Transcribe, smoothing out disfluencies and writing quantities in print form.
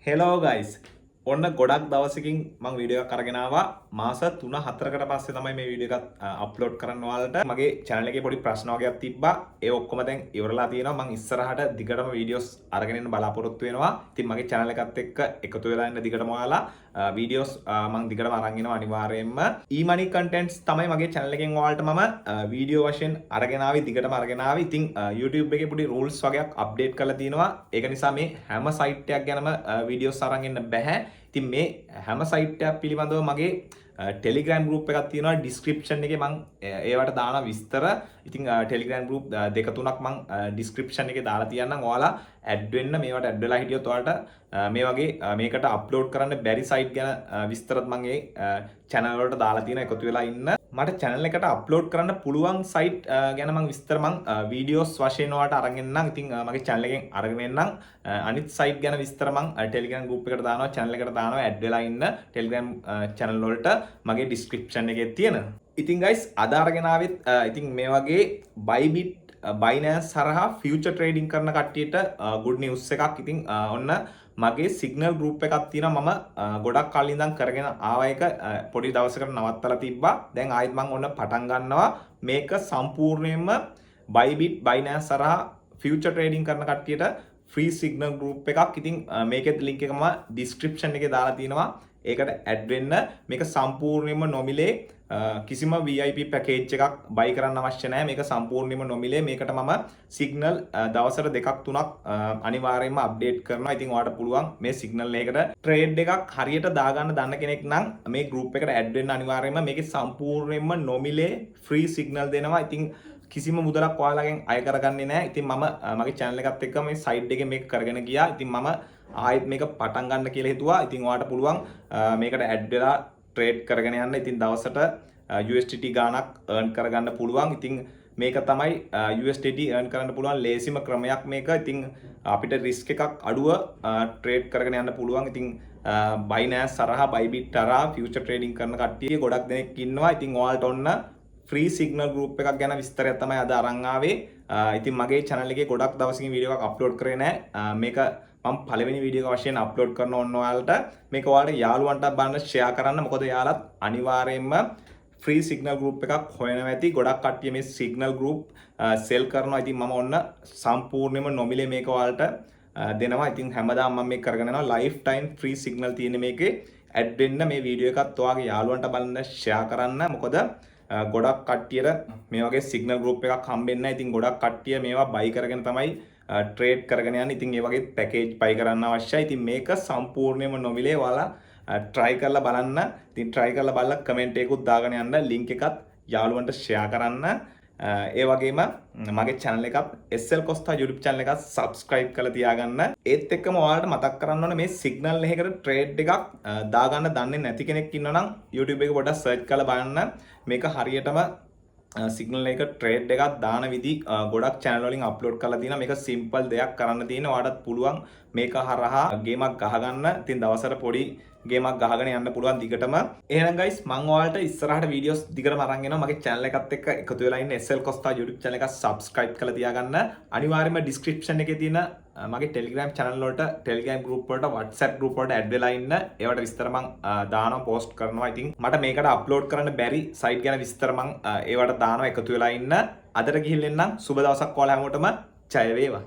hello guys ඔන්න ගොඩක් දවසකින් මං වීඩියෝ එකක් අරගෙන ආවා මාස 3-4කට පස්සේ තමයි මේ වීඩියෝ එකත් අප්ලෝඩ් කරන්න ඔයාලට මගේ channel එකේ පොඩි ප්‍රශ්න වගේක් තිබ්බා ඒ ඔක්කොම දැන් ඉවරලා තියෙනවා මං ඉස්සරහට දිගටම වීඩියෝස් අරගෙන එන්න බලාපොරොත්තු වෙනවා ඉතින් මගේ channel එකත් එක්ක එකතු වෙලා ඉන්න දිගටම ඔයාලා වීඩියෝස් මං දිගටම අරන් එනවා අනිවාර්යයෙන්ම e-money contents තමයි මගේ channel එකෙන් ඔයාලට මම වීඩියෝ වශයෙන් අරගෙන ආවේ දිගටම අරගෙන ආවේ ඉතින් YouTube එකේ පොඩි rules වගේක් අප්ඩේට් කරලා තියෙනවා ඒක නිසා මේ හැම site එකක් ගැනම වීඩියෝස් අරන් එන්න බෑ ඉතින් මේ හැම සයිට් එකක් පිළිබඳව මගේ Telegram group එකක් තියෙනවා description එකේ මම ඒවට දාන විස්තර ඉතින් Telegram group දෙක තුනක් මම description එකේ දාලා තියන්නම් ඔයාලා add වෙන්න මේවට add වෙලා හිටියොත් ඔයාලට මේ වගේ මේකට අප්ලෝඩ් කරන්න බැරි සයිට් ගැන විස්තරත් මම ඒ channel වලට දාලා තියෙනවා එකතු වෙලා ඉන්න මට channel එකට අප්ලෝඩ් කරන්න පුළුවන් සයිට් ගැන මම විස්තර මම වීඩියෝස් වශයෙන් ඔයාලට අරන් එන්නම් ඉතින් මගේ channel එකෙන් අරගෙන එන්නම් අනිත් සයිට් ගැන විස්තර මම Telegram group එකට දානවා channel එකට දානවා add වෙලා ඉන්න Telegram channel වලට මගේ description එකේ තියෙනවා ඉතින් guys අද අරගෙන ආවෙත් ඉතින් මේ වගේ Bybit Binance හරහා future trading කරන කට්ටියට good news එකක් ඉතින් ඔන්න මගේ signal group එකක් තියෙනවා මම ගොඩක් කලින් ඉඳන් කරගෙන ආව එක පොඩි දවසකට නවත්තලා තිබ්බා දැන් ආයෙත් මම ඔන්න පටන් ගන්නවා මේක සම්පූර්ණයෙන්ම Bybit Binance හරහා future trading කරන කට්ටියට free signal group එකක් ඉතින් මේකේ link එක මම description එකේ දාලා තියෙනවා ඒකට add වෙන්න මේක සම්පූර්ණයෙන්ම නොමිලේ කිසිම VIP package එකක් buy කරන්න අවශ්‍ය නැහැ මේක සම්පූර්ණයෙන්ම නොමිලේ මේකට මම signal දවසට දෙකක් තුනක් අනිවාර්යයෙන්ම update කරනවා ඉතින් ඔයාලට පුළුවන් මේ signal එකකට trade එකක් හරියට දාගන්න දන්න කෙනෙක් නම් මේ group එකට add වෙන්න අනිවාර්යයෙන්ම මේකේ සම්පූර්ණයෙන්ම නොමිලේ free signal දෙනවා ඉතින් කිසිම මුදලක් ඔයාලගෙන් අය කරගන්නේ නැහැ ඉතින් මම මගේ channel එකත් එක්ක මේ side එකේ මේක කරගෙන ගියා ඉතින් මම ආයෙත් මේක පටන් ගන්න කියලා හිතුවා ඉතින් ඔයාලට පුළුවන් මේකට add වෙලා trade කරගෙන යන්න ඉතින් දවසට USDT ගාණක් earn කරගන්න පුළුවන් ඉතින් මේක තමයි USDT earn කරන්න පුළුවන් ලේසිම ක්‍රමයක් මේක ඉතින් අපිට risk එකක් අඩුව trade කරගෙන යන්න පුළුවන් ඉතින් Binance හරහා Bybit හරහා future trading කරන කට්ටිය ගොඩක් දෙනෙක් ඉන්නවා ඉතින් ඔයාලට ඔන්න free signal group එකක් ගැන විස්තරයක් තමයි අද අරන් ආවේ ඉතින් මගේ channel එකේ ගොඩක් දවසකින් වීඩියෝ එකක් අප්ලෝඩ් කරේ නැහැ මේක මම පළවෙනි වීඩියෝ එක වශයෙන් අප්ලෝඩ් කරන ඕන ඔයාලට මේක ඔයාලට යාළුවන්ට බලන්න ෂෙයා කරන්න මොකද යාළුවත් අනිවාර්යයෙන්ම free signal group එකක් හොයනවා ඇති ගොඩක් කට්ටිය මේ signal group sell කරනවා ඉතින් මම ඔන්න සම්පූර්ණයෙන්ම නොමිලේ මේක ඔයාලට දෙනවා ඉතින් හැමදාම මම මේක කරගෙන යනවා lifetime free signal තියෙන මේකේ add වෙන්න මේ වීඩියෝ එකත් ඔයාගේ යාළුවන්ට බලන්න ෂෙයා කරන්න මොකද ගොඩක් කට්ටියට මේ වගේ signal group එකක් හම්බෙන්නේ නැහැ ඉතින් ගොඩක් කට්ටිය මේවා buy කරගෙන තමයි trade කරගෙන යන්නේ ඉතින් ඒ වගේ package buy කරන්න අවශ්‍යයි ඉතින් මේක සම්පූර්ණයෙන්ම නොමිලේ ඔයාලා try කරලා බලන්න ඉතින් try කරලා බලලා comment එකකුත් දාගෙන යන්න link එකත් යාළුවන්ට share කරන්න ඒ වගේම මගේ channel එකත් SL Costa YouTube channel එකත් subscribe කරලා තියාගන්න ඒත් එක්කම ඔයාලට මතක් කරන්න ඕනේ මේ signal එකකට trade එකක් දාගන්න දන්නේ නැති කෙනෙක් ඉන්නවා නම් YouTube එක පොඩ්ඩක් search කරලා බලන්න මේක හරියටම signal එක trade එකක් දාන විදි ගොඩක් channel වලින් upload කරලා තියෙනවා මේක simple දෙයක් කරන්න තියෙන ඔයාලට පුළුවන් මේක හරහා ගේමක් ගහගන්න ඉතින් දවසට පොඩි ගේමක් ගහගෙන යන්න පුළුවන් දිගටම එහෙනම් guys මම ඔයාලට ඉස්සරහට videos දිගටම අරන් එනවා මගේ channel එකත් එක්ක එකතු වෙලා ඉන්න SL Costa YouTube channel එක subscribe කරලා තියාගන්න අනිවාර්යයෙන්ම description එකේ තියෙන මගේ Telegram channel වලට Telegram group වලට WhatsApp group වලට add වෙලා ඉන්න ඒවට විස්තර මම දානවා post කරනවා ඉතින් මට මේකට upload කරන්න බැරි site ගැන විස්තර මම ඒවට දානවා එකතු වෙලා ඉන්න අදට ගිහින් එන්නම් සුබ දවසක් ඔයාලා හැමෝටම ජය වේවා